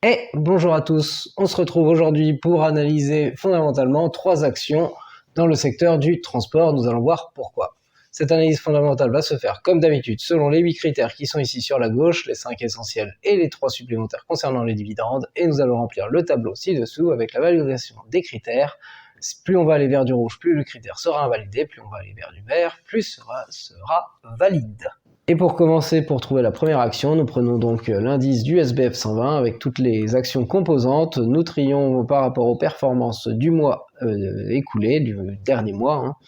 Et bonjour à tous, on se retrouve aujourd'hui pour analyser fondamentalement 3 actions dans le secteur du transport. Nous allons voir pourquoi. Cette analyse fondamentale va se faire comme d'habitude selon les 8 critères qui sont ici sur la gauche, les 5 essentiels et les 3 supplémentaires concernant les dividendes, et nous allons remplir le tableau ci-dessous avec la validation des critères. Plus on va aller vers du rouge, plus le critère sera invalidé, plus on va aller vers du vert, plus sera valide. Et pour commencer, pour trouver la première action, nous prenons donc l'indice du SBF 120 avec toutes les actions composantes. Nous trions par rapport aux performances du mois écoulé, du dernier mois,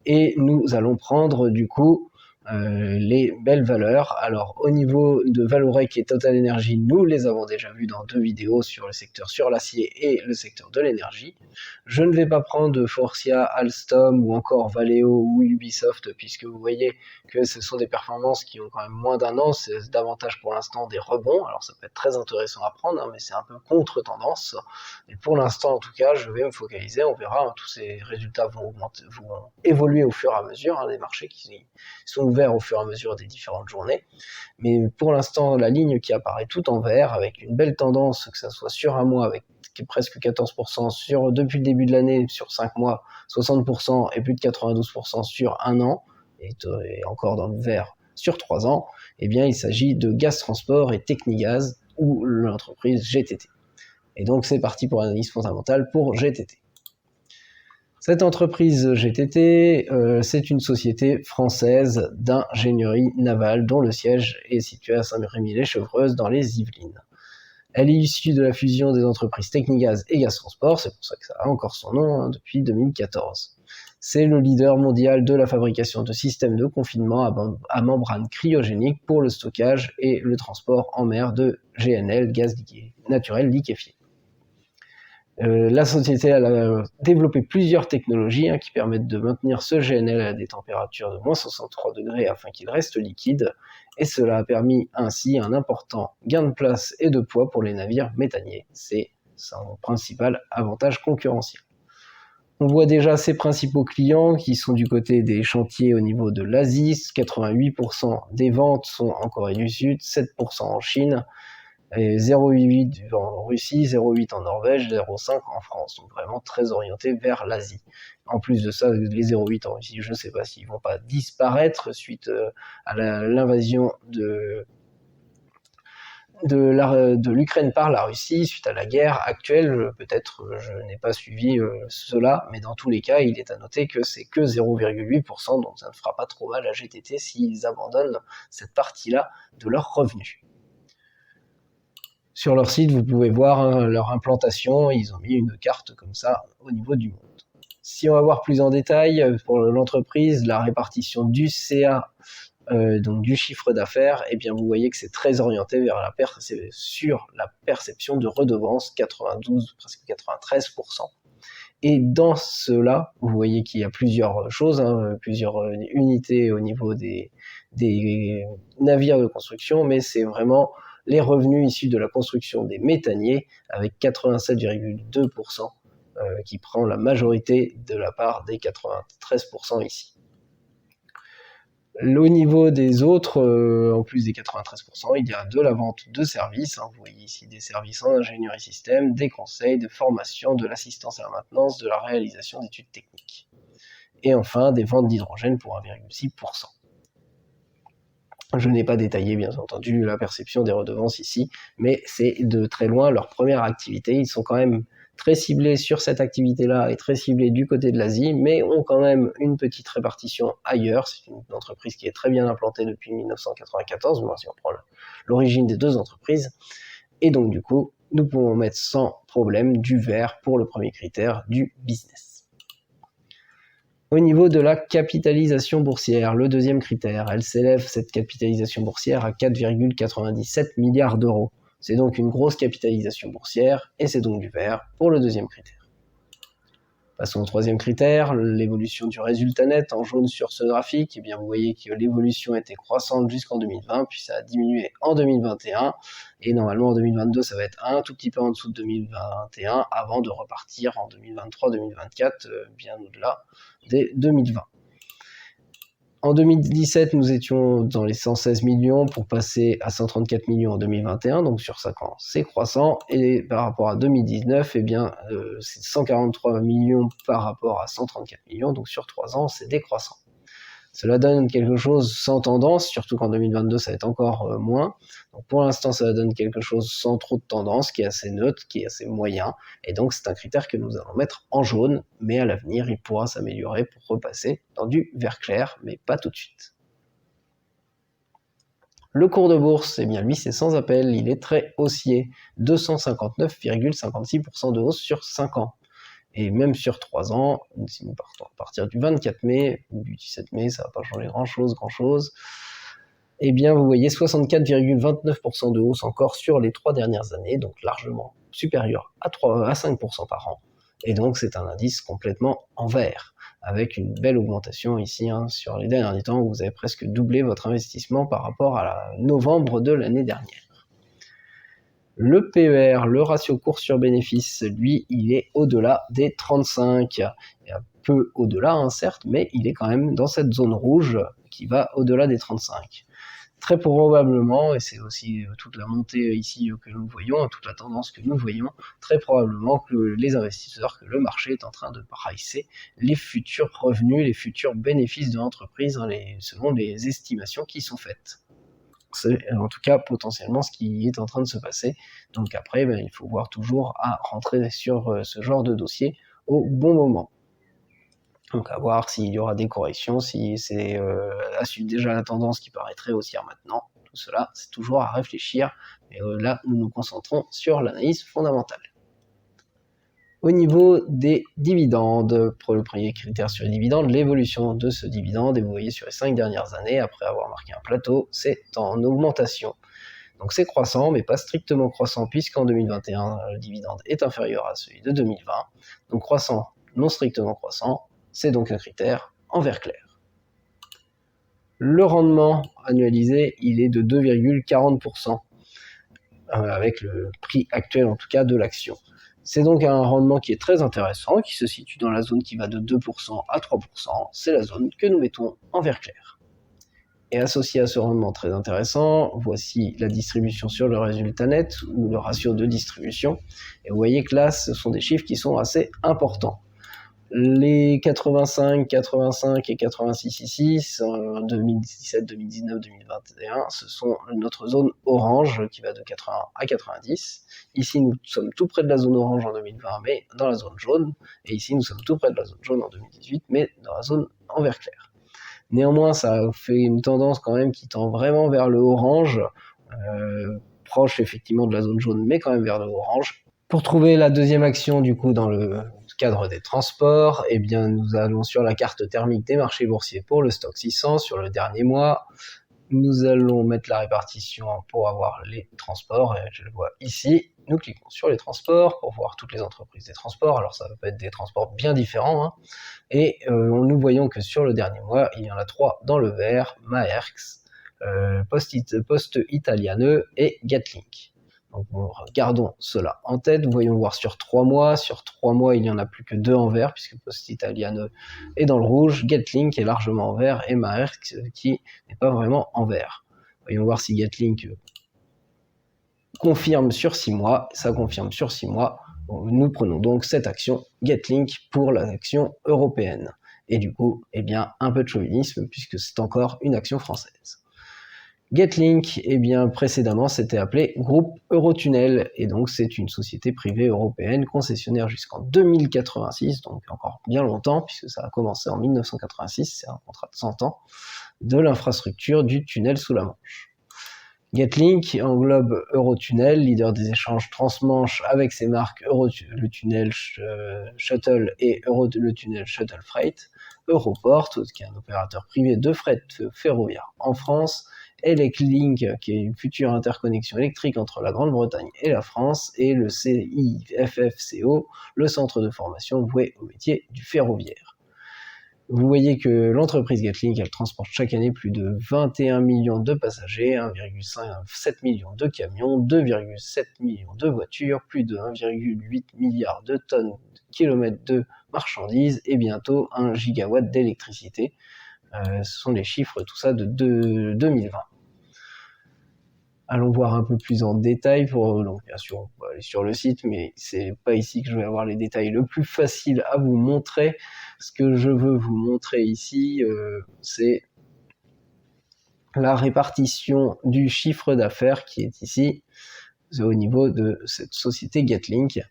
et nous allons prendre du coup les belles valeurs. Alors au niveau de Valorec et Total Energy, nous les avons déjà vus dans 2 vidéos sur le secteur sur l'acier et le secteur de l'énergie. Je ne vais pas prendre de Forcia, Alstom ou encore Valeo ou Ubisoft, puisque vous voyez que ce sont des performances qui ont quand même moins d'un an. C'est davantage pour l'instant des rebonds. Alors ça peut être très intéressant à prendre, mais c'est un peu contre-tendance. Et pour l'instant, en tout cas, je vais me focaliser. On verra, tous ces résultats vont évoluer au fur et à mesure, des marchés qui sont ouverts au fur et à mesure des différentes journées. Mais pour l'instant, la ligne qui apparaît tout en vert, avec une belle tendance, que ça soit sur un mois, avec presque 14% depuis le début de l'année, sur 5 mois, 60% et plus de 92% sur un an, et encore dans le vert sur 3 ans, eh bien il s'agit de Gaz Transport et Technigaz, ou l'entreprise GTT. Et donc c'est parti pour l'analyse fondamentale pour GTT. Cette entreprise GTT, c'est une société française d'ingénierie navale dont le siège est situé à Saint-Rémy-lès-Chevreuse dans les Yvelines. Elle est issue de la fusion des entreprises Technigaz et Gaz Transport, c'est pour ça que ça a encore son nom depuis 2014. C'est le leader mondial de la fabrication de systèmes de confinement à membrane cryogénique pour le stockage et le transport en mer de GNL, gaz naturel liquéfié. La société a développé plusieurs technologies qui permettent de maintenir ce GNL à des températures de moins 63 degrés afin qu'il reste liquide, et cela a permis ainsi un important gain de place et de poids pour les navires méthaniers. C'est son principal avantage concurrentiel. On voit déjà ses principaux clients qui sont du côté des chantiers au niveau de l'Asie. 88% des ventes sont en Corée du Sud, 7% en Chine, 0,8 en Russie, 0,8 en Norvège, 0,5 en France. Donc vraiment très orienté vers l'Asie. En plus de ça, les 0,8 en Russie, je ne sais pas s'ils vont pas disparaître suite à l'invasion de l'Ukraine par la Russie suite à la guerre actuelle. Peut-être je n'ai pas suivi cela, mais dans tous les cas, il est à noter que c'est que 0,8%, donc ça ne fera pas trop mal à GTT s'ils abandonnent cette partie-là de leurs revenus. Sur leur site, vous pouvez voir leur implantation, ils ont mis une carte comme ça au niveau du monde. Si on va voir plus en détail pour l'entreprise, la répartition du CA, donc du chiffre d'affaires, eh bien vous voyez que c'est très orienté vers sur la perception de redevances, 92, presque 93%. Et dans cela, vous voyez qu'il y a plusieurs choses, plusieurs unités au niveau des navires de construction, mais c'est vraiment les revenus issus de la construction des méthaniers, avec 87,2% qui prend la majorité de la part des 93% ici. Au niveau des autres, en plus des 93%, il y a de la vente de services. Vous voyez ici des services en ingénierie système, des conseils, de formation, de l'assistance à la maintenance, de la réalisation d'études techniques. Et enfin, des ventes d'hydrogène pour 1,6%. Je n'ai pas détaillé, bien entendu, la perception des redevances ici, mais c'est de très loin leur première activité. Ils sont quand même très ciblés sur cette activité-là et très ciblés du côté de l'Asie, mais ont quand même une petite répartition ailleurs. C'est une entreprise qui est très bien implantée depuis 1994, moi, si on prend l'origine des deux entreprises. Et donc, du coup, nous pouvons mettre sans problème du vert pour le premier critère du business. Au niveau de la capitalisation boursière, le deuxième critère, elle s'élève cette capitalisation boursière à 4,97 milliards d'euros. C'est donc une grosse capitalisation boursière et c'est donc du vert pour le deuxième critère. Passons au troisième critère, l'évolution du résultat net en jaune sur ce graphique. Eh bien, vous voyez que l'évolution était croissante jusqu'en 2020, puis ça a diminué en 2021, et normalement en 2022 ça va être un tout petit peu en dessous de 2021, avant de repartir en 2023-2024, bien au-delà des 2020. En 2017, nous étions dans les 116 millions pour passer à 134 millions en 2021, donc sur 5 ans, c'est croissant. Et par rapport à 2019, eh bien, c'est 143 millions par rapport à 134 millions, donc sur 3 ans, c'est décroissant. Cela donne quelque chose sans tendance, surtout qu'en 2022, ça va être encore moins. Donc pour l'instant, ça donne quelque chose sans trop de tendance, qui est assez neutre, qui est assez moyen. Et donc c'est un critère que nous allons mettre en jaune, mais à l'avenir, il pourra s'améliorer pour repasser dans du vert clair, mais pas tout de suite. Le cours de bourse, eh bien lui, c'est sans appel, il est très haussier, 259,56% de hausse sur 5 ans. Et même sur 3 ans, si nous partons à partir du 24 mai ou du 17 mai, ça ne va pas changer grand-chose, eh bien vous voyez 64,29% de hausse encore sur les 3 dernières années, donc largement supérieur à 5% par an. Et donc c'est un indice complètement en vert, avec une belle augmentation ici sur les derniers temps, où vous avez presque doublé votre investissement par rapport à novembre de l'année dernière. Le PER, le ratio cours sur bénéfice, lui, il est au-delà des 35. Un peu au-delà, certes, mais il est quand même dans cette zone rouge qui va au-delà des 35. Très probablement, et c'est aussi toute la montée ici que nous voyons, toute la tendance que nous voyons, très probablement que les investisseurs, que le marché est en train de pricer les futurs revenus, les futurs bénéfices de l'entreprise, selon les estimations qui sont faites. C'est en tout cas potentiellement ce qui est en train de se passer. Donc après, il faut voir toujours à rentrer sur ce genre de dossier au bon moment. Donc à voir s'il y aura des corrections, si c'est à suivre déjà la tendance qui paraîtrait haussière maintenant. Tout cela, c'est toujours à réfléchir. Mais là, nous nous concentrons sur l'analyse fondamentale. Au niveau des dividendes, pour le premier critère sur les dividendes, l'évolution de ce dividende, et vous voyez sur les 5 dernières années, après avoir marqué un plateau, c'est en augmentation. Donc c'est croissant, mais pas strictement croissant, puisqu'en 2021, le dividende est inférieur à celui de 2020. Donc croissant, non strictement croissant, c'est donc un critère en vert clair. Le rendement annualisé, il est de 2,40%, avec le prix actuel en tout cas de l'action. C'est donc un rendement qui est très intéressant, qui se situe dans la zone qui va de 2% à 3%. C'est la zone que nous mettons en vert clair. Et associé à ce rendement très intéressant, voici la distribution sur le résultat net, ou le ratio de distribution. Et vous voyez que là, ce sont des chiffres qui sont assez importants. Les 85, 85 et 86 ici, en 2017, 2019, 2021, ce sont notre zone orange qui va de 80 à 90. Ici, nous sommes tout près de la zone orange en 2020, mais dans la zone jaune. Et ici, nous sommes tout près de la zone jaune en 2018, mais dans la zone en vert clair. Néanmoins, ça fait une tendance quand même qui tend vraiment vers le orange, proche effectivement de la zone jaune, mais quand même vers le orange. Pour trouver la deuxième action, du coup, dans le cadre des transports, eh bien, nous allons sur la carte thermique des marchés boursiers pour le stock 600 sur le dernier mois. Nous allons mettre la répartition pour avoir les transports, et je le vois ici. Nous cliquons sur les transports pour voir toutes les entreprises des transports. Alors ça peut être des transports bien différents, et nous voyons que sur le dernier mois, il y en a 3 dans le vert: Maersk, Poste Italiane et Getlink. Donc gardons cela en tête. Voyons voir sur 3 mois. Sur 3 mois, il n'y en a plus que 2 en vert, puisque Poste Italiane est dans le rouge, Getlink est largement en vert, et Maersk qui n'est pas vraiment en vert. Voyons voir si Getlink confirme sur 6 mois. Ça confirme sur 6 mois. Nous prenons donc cette action Getlink pour l'action européenne. Et du coup, eh bien, un peu de chauvinisme, puisque c'est encore une action française. Getlink, eh bien, précédemment, c'était appelé Groupe Eurotunnel, et donc c'est une société privée européenne concessionnaire jusqu'en 2086, donc encore bien longtemps, puisque ça a commencé en 1986, c'est un contrat de 100 ans, de l'infrastructure du tunnel sous la Manche. Getlink englobe Eurotunnel, leader des échanges transmanche avec ses marques le tunnel Shuttle et le tunnel Shuttle Freight, Europort, qui est un opérateur privé de fret ferroviaire en France, Eleclink, qui est une future interconnexion électrique entre la Grande-Bretagne et la France, et le CIFFCO, le centre de formation voué au métier du ferroviaire. Vous voyez que l'entreprise Getlink, elle transporte chaque année plus de 21 millions de passagers, 1,7 million de camions, 2,7 millions de voitures, plus de 1,8 milliard de tonnes de kilomètres de marchandises et bientôt 1 gigawatt d'électricité. Ce sont les chiffres, tout ça, de 2020. Allons voir un peu plus en détail. Donc bien sûr, on peut aller sur le site, mais c'est pas ici que je vais avoir les détails le plus facile à vous montrer. Ce que je veux vous montrer ici, c'est la répartition du chiffre d'affaires qui est ici, au niveau de cette société Getlink.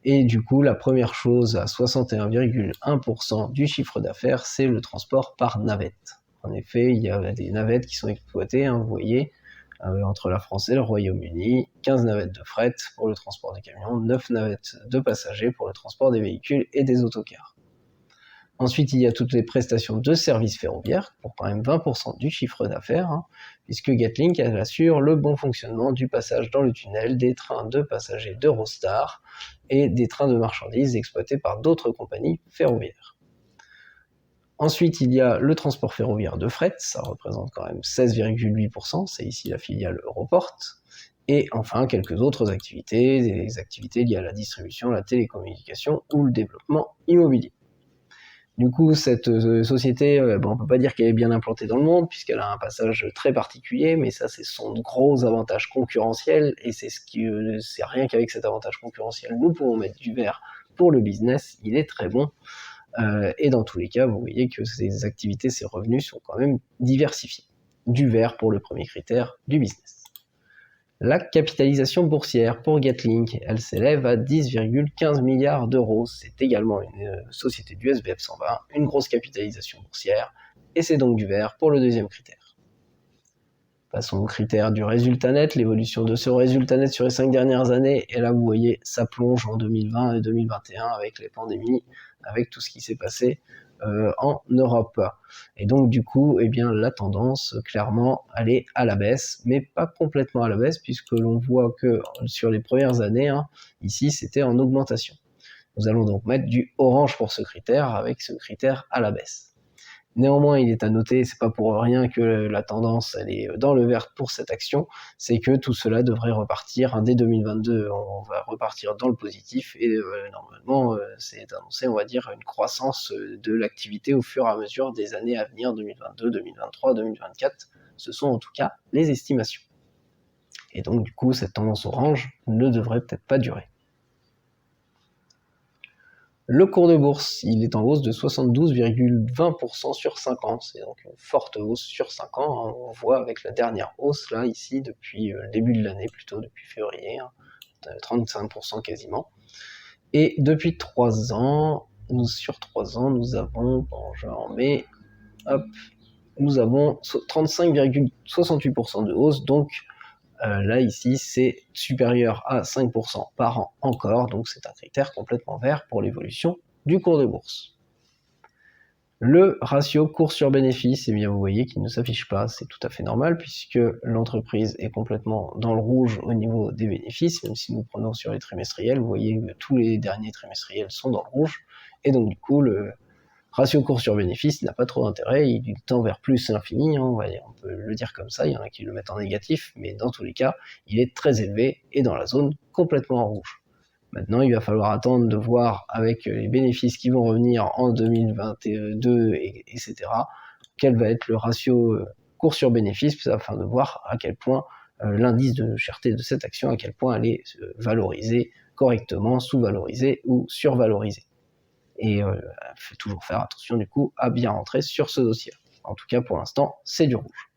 Et du coup, la première chose, à 61,1% du chiffre d'affaires, c'est le transport par navette. En effet, il y a des navettes qui sont exploitées, vous voyez, entre la France et le Royaume-Uni, 15 navettes de fret pour le transport des camions, 9 navettes de passagers pour le transport des véhicules et des autocars. Ensuite, il y a toutes les prestations de services ferroviaires, pour quand même 20% du chiffre d'affaires, puisque Getlink assure le bon fonctionnement du passage dans le tunnel des trains de passagers d'Eurostar et des trains de marchandises exploités par d'autres compagnies ferroviaires. Ensuite, il y a le transport ferroviaire de fret, ça représente quand même 16,8%, c'est ici la filiale Europort. Et enfin, quelques autres activités, des activités liées à la distribution, la télécommunication ou le développement immobilier. Du coup, cette société, on peut pas dire qu'elle est bien implantée dans le monde, puisqu'elle a un passage très particulier, mais ça, c'est son gros avantage concurrentiel, et c'est rien qu'avec cet avantage concurrentiel, nous pouvons mettre du vert pour le business, il est très bon. Et dans tous les cas, vous voyez que ces activités, ces revenus sont quand même diversifiés. Du vert pour le premier critère du business. La capitalisation boursière pour Getlink, elle s'élève à 10,15 milliards d'euros. C'est également une société du SBF 120, une grosse capitalisation boursière, et c'est donc du vert pour le deuxième critère. Passons au critère du résultat net, l'évolution de ce résultat net sur les 5 dernières années, et là vous voyez, ça plonge en 2020 et 2021 avec les pandémies, avec tout ce qui s'est passé en Europe. Et donc du coup, la tendance, clairement, elle est à la baisse, mais pas complètement à la baisse, puisque l'on voit que sur les premières années, ici, c'était en augmentation. Nous allons donc mettre du orange pour ce critère, avec ce critère à la baisse. Néanmoins, il est à noter, c'est pas pour rien que la tendance elle est dans le vert pour cette action, c'est que tout cela devrait repartir. Dès 2022, on va repartir dans le positif et normalement, c'est annoncé, on va dire, une croissance de l'activité au fur et à mesure des années à venir, 2022, 2023, 2024. Ce sont en tout cas les estimations. Et donc, du coup, cette tendance orange ne devrait peut-être pas durer. Le cours de bourse, il est en hausse de 72,20% sur 5 ans. C'est donc une forte hausse sur 5 ans. On voit avec la dernière hausse, là, ici, depuis le début de l'année, plutôt depuis février, 35% quasiment. Et depuis 3 ans, sur 3 ans, nous avons, je en mets, nous avons 35,68% de hausse, donc là, ici, c'est supérieur à 5% par an encore, donc c'est un critère complètement vert pour l'évolution du cours de bourse. Le ratio cours sur bénéfice, vous voyez qu'il ne s'affiche pas, c'est tout à fait normal, puisque l'entreprise est complètement dans le rouge au niveau des bénéfices, même si nous prenons sur les trimestriels, vous voyez que tous les derniers trimestriels sont dans le rouge, et donc du coup, le ratio cours sur bénéfice n'a pas trop d'intérêt, il tend vers plus l'infini, on peut le dire comme ça, il y en a qui le mettent en négatif, mais dans tous les cas, il est très élevé et dans la zone complètement en rouge. Maintenant, il va falloir attendre de voir avec les bénéfices qui vont revenir en 2022, etc., quel va être le ratio cours sur bénéfice, afin de voir à quel point l'indice de cherté de cette action, à quel point elle est valorisée correctement, sous-valorisée ou survalorisée. Et il faut toujours faire attention du coup à bien rentrer sur ce dossier. En tout cas, pour l'instant, c'est du rouge.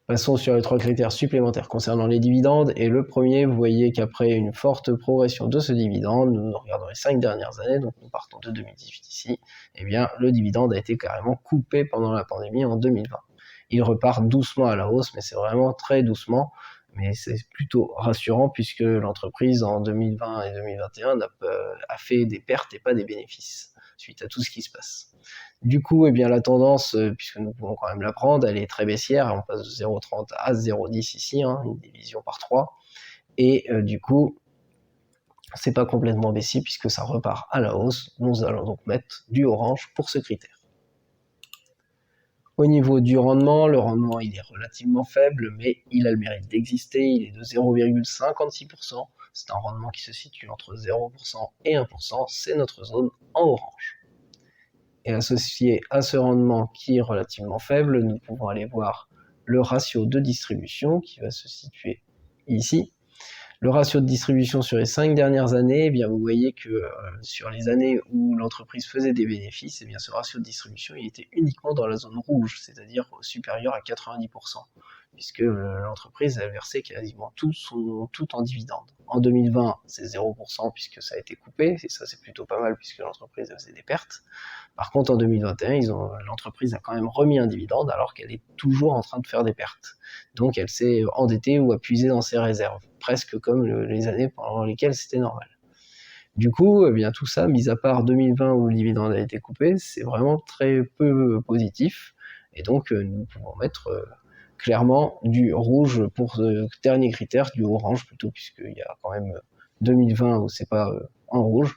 Passons sur les 3 critères supplémentaires concernant les dividendes. Et le premier, vous voyez qu'après une forte progression de ce dividende, nous regardons les 5 dernières années, donc nous partons de 2018 ici, le dividende a été carrément coupé pendant la pandémie en 2020. Il repart doucement à la hausse, mais c'est vraiment très doucement. Mais c'est plutôt rassurant puisque l'entreprise en 2020 et 2021 a fait des pertes et pas des bénéfices suite à tout ce qui se passe. Du coup, la tendance, puisque nous pouvons quand même la prendre, elle est très baissière, on passe de 0,30 à 0,10 ici, une division par 3, et du coup, c'est pas complètement baissier puisque ça repart à la hausse. Nous allons donc mettre du orange pour ce critère. Au niveau du rendement, le rendement il est relativement faible, mais il a le mérite d'exister, il est de 0,56%. C'est un rendement qui se situe entre 0% et 1%, c'est notre zone en orange. Et associé à ce rendement qui est relativement faible, nous pouvons aller voir le ratio de distribution qui va se situer ici. Le ratio de distribution sur les 5 dernières années, eh bien vous voyez que sur les années où l'entreprise faisait des bénéfices, eh bien ce ratio de distribution il était uniquement dans la zone rouge, c'est-à-dire supérieur à 90%, puisque l'entreprise a versé quasiment tout en dividendes. En 2020, c'est 0% puisque ça a été coupé, et ça c'est plutôt pas mal puisque l'entreprise faisait des pertes. Par contre, en 2021, l'entreprise a quand même remis un dividende alors qu'elle est toujours en train de faire des pertes. Donc elle s'est endettée ou puisé dans ses réserves, presque comme les années pendant lesquelles c'était normal. Du coup, eh bien, tout ça, mis à part 2020 où le dividende a été coupé, c'est vraiment très peu positif. Et donc, nous pouvons mettre clairement du rouge pour ce dernier critère, du orange plutôt, puisqu'il y a quand même 2020 où c'est pas en rouge.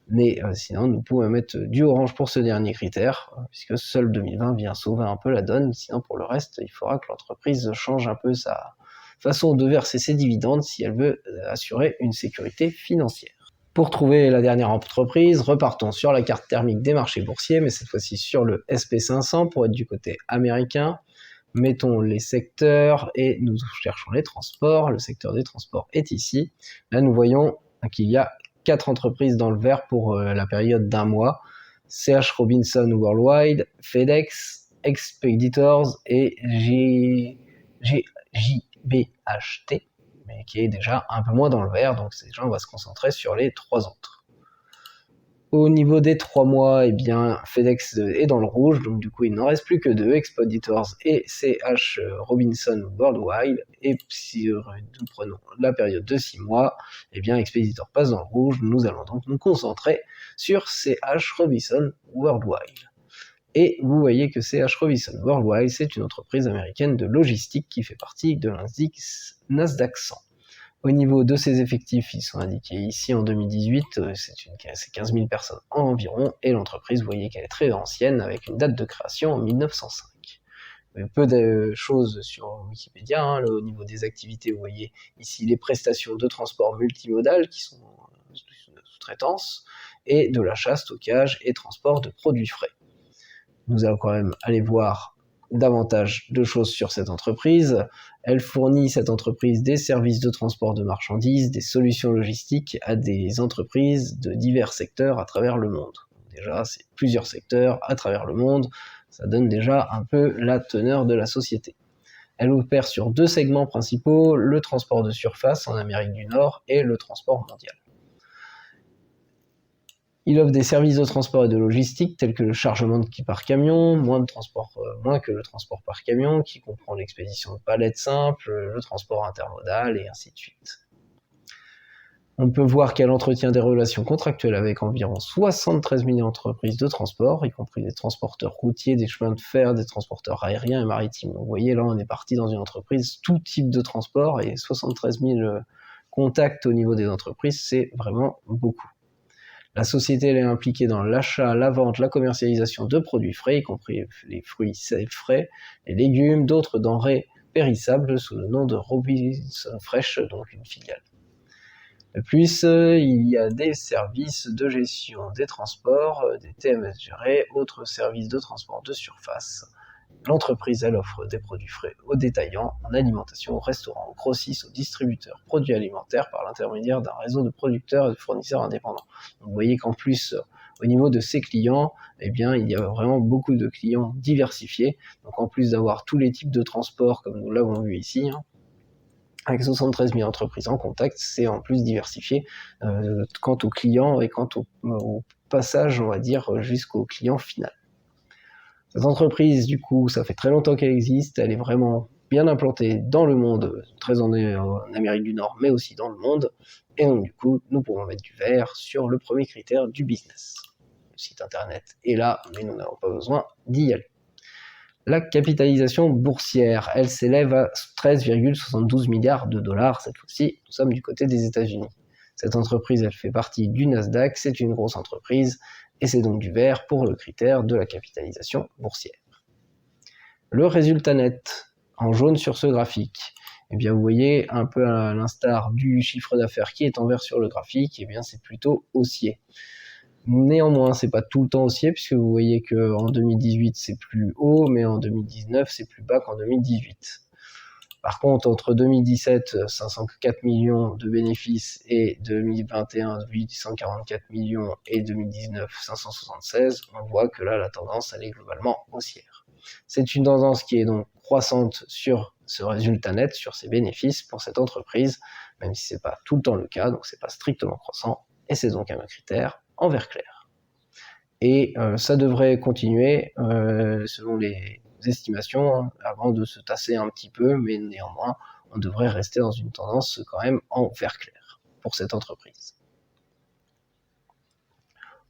Mais sinon, nous pouvons mettre du orange pour ce dernier critère, puisque seul 2020 vient sauver un peu la donne. Sinon, pour le reste, il faudra que l'entreprise change un peu sa façon de verser ses dividendes si elle veut assurer une sécurité financière. Pour trouver la dernière entreprise, repartons sur la carte thermique des marchés boursiers, mais cette fois-ci sur le SP500 pour être du côté américain. Mettons les secteurs et nous cherchons les transports. Le secteur des transports est ici. Là, nous voyons qu'il y a 4 entreprises dans le vert pour la période d'1 mois. C.H. Robinson Worldwide, FedEx, Expeditors et JBHT, mais qui est déjà un peu moins dans le vert, donc déjà on va se concentrer sur les 3 autres. Au niveau des 3 mois, eh bien, FedEx est dans le rouge, donc du coup il n'en reste plus que 2, Expeditors et CH Robinson Worldwide. Et si nous prenons la période de 6 mois, eh bien Expeditor passe dans le rouge, nous allons donc nous concentrer sur CH Robinson Worldwide. Et vous voyez que CH Robinson Worldwide, c'est une entreprise américaine de logistique qui fait partie de l'indice Nasdaq 100. Au niveau de ses effectifs, ils sont indiqués ici en 2018, c'est 15 000 personnes environ, et l'entreprise, vous voyez qu'elle est très ancienne, avec une date de création en 1905. Peu de choses sur Wikipédia, au niveau des activités, vous voyez ici les prestations de transport multimodal qui sont sous-traitance, et de l'achat, stockage et transport de produits frais. Nous allons quand même aller voir davantage de choses sur cette entreprise. Elle fournit, cette entreprise, des services de transport de marchandises, des solutions logistiques à des entreprises de divers secteurs à travers le monde. Déjà, c'est plusieurs secteurs à travers le monde, ça donne déjà un peu la teneur de la société. Elle opère sur 2 segments principaux, le transport de surface en Amérique du Nord et le transport mondial. Il offre des services de transport et de logistique tels que le chargement par camion, moins que le transport par camion, qui comprend l'expédition de palettes simples, le transport intermodal et ainsi de suite. On peut voir qu'elle entretient des relations contractuelles avec environ 73 000 entreprises de transport, y compris des transporteurs routiers, des chemins de fer, des transporteurs aériens et maritimes. Vous voyez, là, on est parti dans une entreprise, tout type de transport, et 73 000 contacts au niveau des entreprises, c'est vraiment beaucoup. La société elle est impliquée dans l'achat, la vente, la commercialisation de produits frais, y compris les fruits frais, les légumes, d'autres denrées périssables sous le nom de Robinson Fresh, donc une filiale. De plus, il y a des services de gestion des transports, des TMS gérés, autres services de transport de surface. L'entreprise, elle offre des produits frais aux détaillants, en alimentation, aux restaurants, aux grossistes, aux distributeurs, produits alimentaires par l'intermédiaire d'un réseau de producteurs et de fournisseurs indépendants. Donc vous voyez qu'en plus, au niveau de ses clients, eh bien, il y a vraiment beaucoup de clients diversifiés. Donc en plus d'avoir tous les types de transports, comme nous l'avons vu ici, avec 73 000 entreprises en contact, c'est en plus diversifié quant aux clients et quant au passage, on va dire, jusqu'au client final. Cette entreprise, du coup, ça fait très longtemps qu'elle existe, elle est vraiment bien implantée dans le monde, très en Amérique du Nord, mais aussi dans le monde, et donc du coup, nous pouvons mettre du vert sur le premier critère du business. Le site internet est là, mais nous n'avons pas besoin d'y aller. La capitalisation boursière, elle s'élève à 13,72 milliards de dollars, cette fois-ci, nous sommes du côté des États-Unis. Cette entreprise, elle fait partie du Nasdaq, c'est une grosse entreprise, et c'est donc du vert pour le critère de la capitalisation boursière. Le résultat net, en jaune sur ce graphique, eh bien vous voyez, un peu à l'instar du chiffre d'affaires qui est en vert sur le graphique, eh bien c'est plutôt haussier. Néanmoins, c'est pas tout le temps haussier, puisque vous voyez que en 2018 c'est plus haut, mais en 2019 c'est plus bas qu'en 2018. Par contre, entre 2017, 504 millions de bénéfices et 2021, 844 millions et 2019, 576, on voit que là, la tendance, elle est globalement haussière. C'est une tendance qui est donc croissante sur ce résultat net, sur ses bénéfices pour cette entreprise, même si c'est pas tout le temps le cas, donc c'est pas strictement croissant, et c'est donc un critère en vert clair. Et ça devrait continuer selon les estimations avant de se tasser un petit peu, mais néanmoins on devrait rester dans une tendance quand même en vert clair pour cette entreprise.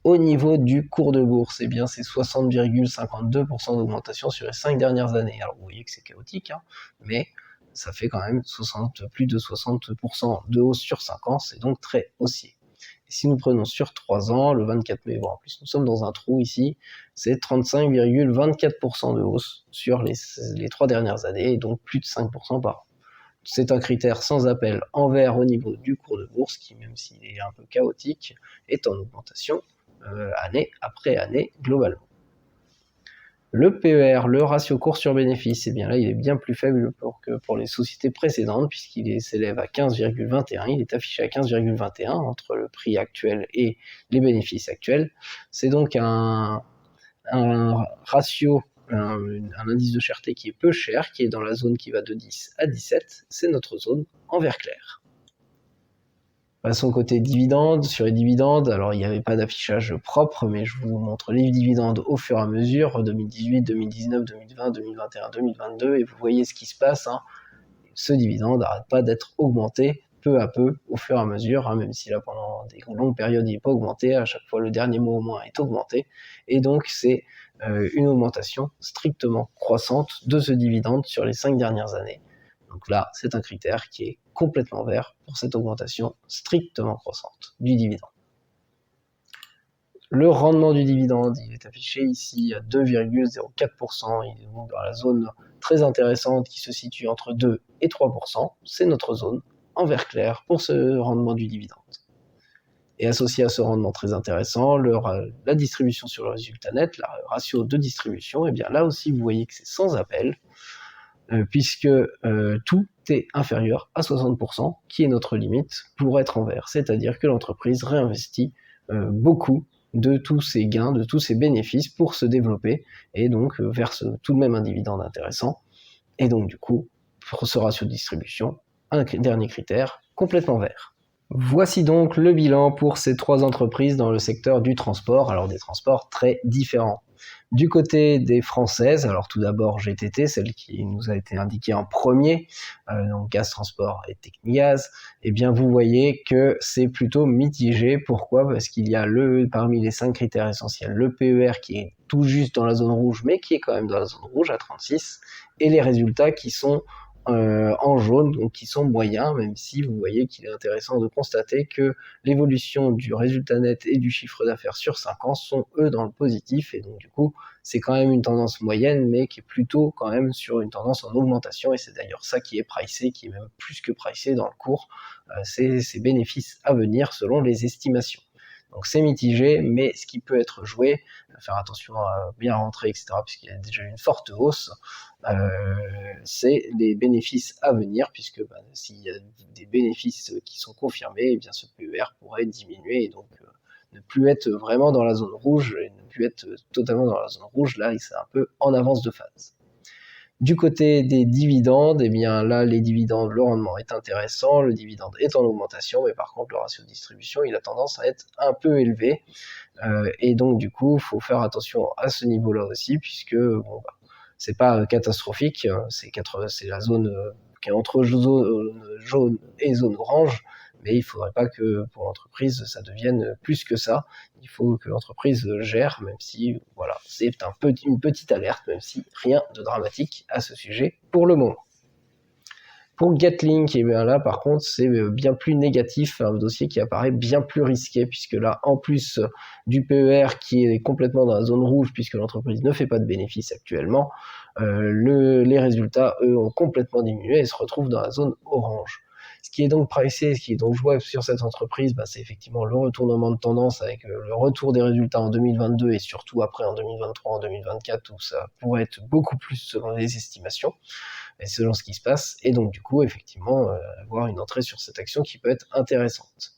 Au niveau du cours de bourse, eh bien c'est 60,52% d'augmentation sur les 5 dernières années. Alors vous voyez que c'est chaotique, mais ça fait quand même plus de 60% de hausse sur 5 ans, c'est donc très haussier. Et si nous prenons sur 3 ans, le 24 mai, bon, en plus nous sommes dans un trou ici, c'est 35,24% de hausse sur les 3 dernières années, et donc plus de 5% par an. C'est un critère sans appel en vert au niveau du cours de bourse, qui même s'il est un peu chaotique, est en augmentation année après année globalement. Le PER, le ratio cours sur bénéfice, eh bien là il est bien plus faible que pour les sociétés précédentes, puisqu'il s'élève à 15,21, il est affiché à 15,21 entre le prix actuel et les bénéfices actuels. C'est donc un ratio, un indice de cherté qui est peu cher, qui est dans la zone qui va de 10 à 17, c'est notre zone en vert clair. Passons côté dividendes. Sur les dividendes, alors il n'y avait pas d'affichage propre, mais je vous montre les dividendes au fur et à mesure, 2018, 2019, 2020, 2021, 2022, et vous voyez ce qui se passe. Ce dividende n'arrête pas d'être augmenté peu à peu, au fur et à mesure, même si là pendant des longues périodes il n'est pas augmenté, à chaque fois le dernier mois au moins est augmenté, et donc c'est une augmentation strictement croissante de ce dividende sur les 5 dernières années. Donc là, c'est un critère qui est complètement vert pour cette augmentation strictement croissante du dividende. Le rendement du dividende, il est affiché ici à 2,04%. Il est donc dans la zone très intéressante qui se situe entre 2 et 3%. C'est notre zone en vert clair pour ce rendement du dividende. Et associé à ce rendement très intéressant, la distribution sur le résultat net, la ratio de distribution, et bien là aussi vous voyez que c'est sans appel, puisque tout est inférieur à 60%, qui est notre limite pour être en vert. C'est-à-dire que l'entreprise réinvestit beaucoup de tous ses gains, de tous ses bénéfices pour se développer, et donc verse tout de même un dividende intéressant. Et donc du coup, pour ce ratio de distribution, un dernier critère complètement vert. Voici donc le bilan pour ces 3 entreprises dans le secteur du transport, alors des transports très différents. Du côté des françaises, alors tout d'abord GTT, celle qui nous a été indiquée en premier, donc Gaz Transport et Technigaz, eh bien vous voyez que c'est plutôt mitigé. Pourquoi ? Parce qu'il y a parmi les 5 critères essentiels, le PER qui est tout juste dans la zone rouge, mais qui est quand même dans la zone rouge à 36, et les résultats qui sont en jaune, donc qui sont moyens, même si vous voyez qu'il est intéressant de constater que l'évolution du résultat net et du chiffre d'affaires sur 5 ans sont eux dans le positif, et donc du coup c'est quand même une tendance moyenne, mais qui est plutôt quand même sur une tendance en augmentation, et c'est d'ailleurs ça qui est pricé, qui est même plus que pricé dans le cours, c'est ces bénéfices à venir selon les estimations. Donc c'est mitigé, mais ce qui peut être joué, faire attention à bien rentrer, etc., puisqu'il y a déjà une forte hausse, c'est les bénéfices à venir, puisque s'il y a des bénéfices qui sont confirmés, eh bien ce PER pourrait diminuer, et donc ne plus être vraiment dans la zone rouge, et ne plus être totalement dans la zone rouge, là c'est un peu en avance de phase. Du côté des dividendes, eh bien là les dividendes, le rendement est intéressant, le dividende est en augmentation, mais par contre le ratio de distribution il a tendance à être un peu élevé, et donc du coup il faut faire attention à ce niveau-là aussi, puisque c'est pas catastrophique, c'est la zone qui est entre zone jaune et zone orange, mais il ne faudrait pas que pour l'entreprise ça devienne plus que ça. Il faut que l'entreprise gère, même si voilà, c'est une petite alerte, même si rien de dramatique à ce sujet pour le moment. Pour Getlink, et bien là par contre c'est bien plus négatif, un dossier qui apparaît bien plus risqué, puisque là en plus du PER qui est complètement dans la zone rouge, puisque l'entreprise ne fait pas de bénéfices actuellement, les résultats eux ont complètement diminué et se retrouvent dans la zone orange. Ce qui est donc pricé, ce qui est donc jouable sur cette entreprise, c'est effectivement le retournement de tendance avec le retour des résultats en 2022 et surtout après en 2023, en 2024 où ça pourrait être beaucoup plus selon les estimations et selon ce qui se passe. Et donc du coup, effectivement, avoir une entrée sur cette action qui peut être intéressante.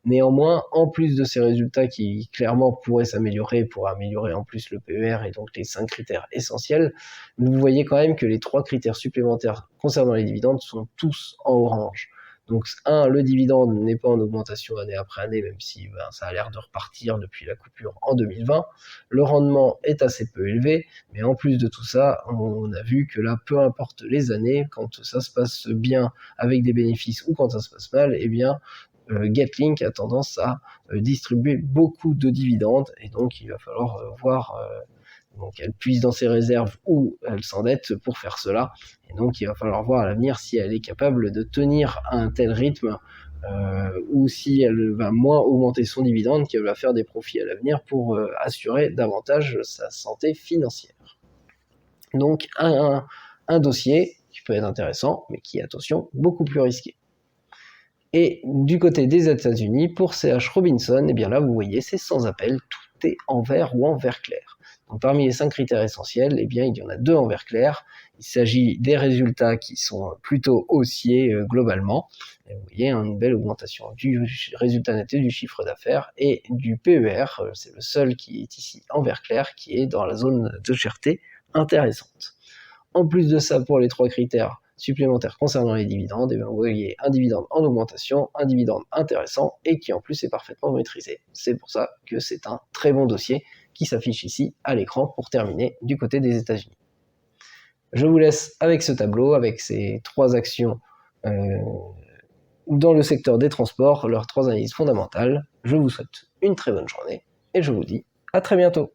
Néanmoins, en plus de ces résultats qui clairement pourraient s'améliorer, pourraient améliorer en plus le PER et donc les 5 critères essentiels, vous voyez quand même que les 3 critères supplémentaires concernant les dividendes sont tous en orange. Donc le dividende n'est pas en augmentation année après année, même si ça a l'air de repartir depuis la coupure en 2020. Le rendement est assez peu élevé, mais en plus de tout ça, on a vu que là, peu importe les années, quand ça se passe bien avec des bénéfices ou quand ça se passe mal, eh bien Getlink a tendance à distribuer beaucoup de dividendes et donc il va falloir voir donc elle puise dans ses réserves ou elle s'endette pour faire cela et donc il va falloir voir à l'avenir si elle est capable de tenir un tel rythme ou si elle va moins augmenter son dividende qu'elle va faire des profits à l'avenir pour assurer davantage sa santé financière. Donc un dossier qui peut être intéressant mais qui est, attention, beaucoup plus risqué. Et du côté des États-Unis, pour CH Robinson, eh bien là, vous voyez, c'est sans appel, tout est en vert ou en vert clair. Donc parmi les 5 critères essentiels, eh bien, il y en a 2 en vert clair. Il s'agit des résultats qui sont plutôt haussiers globalement. Et vous voyez, une belle augmentation du résultat net et du chiffre d'affaires et du PER. C'est le seul qui est ici en vert clair, qui est dans la zone de cherté intéressante. En plus de ça, pour les 3 critères supplémentaires concernant les dividendes, et bien vous voyez un dividende en augmentation, un dividende intéressant et qui en plus est parfaitement maîtrisé. C'est pour ça que c'est un très bon dossier qui s'affiche ici à l'écran pour terminer du côté des États-Unis. Je vous laisse avec ce tableau, avec ces 3 actions dans le secteur des transports, leurs 3 analyses fondamentales. Je vous souhaite une très bonne journée et je vous dis à très bientôt.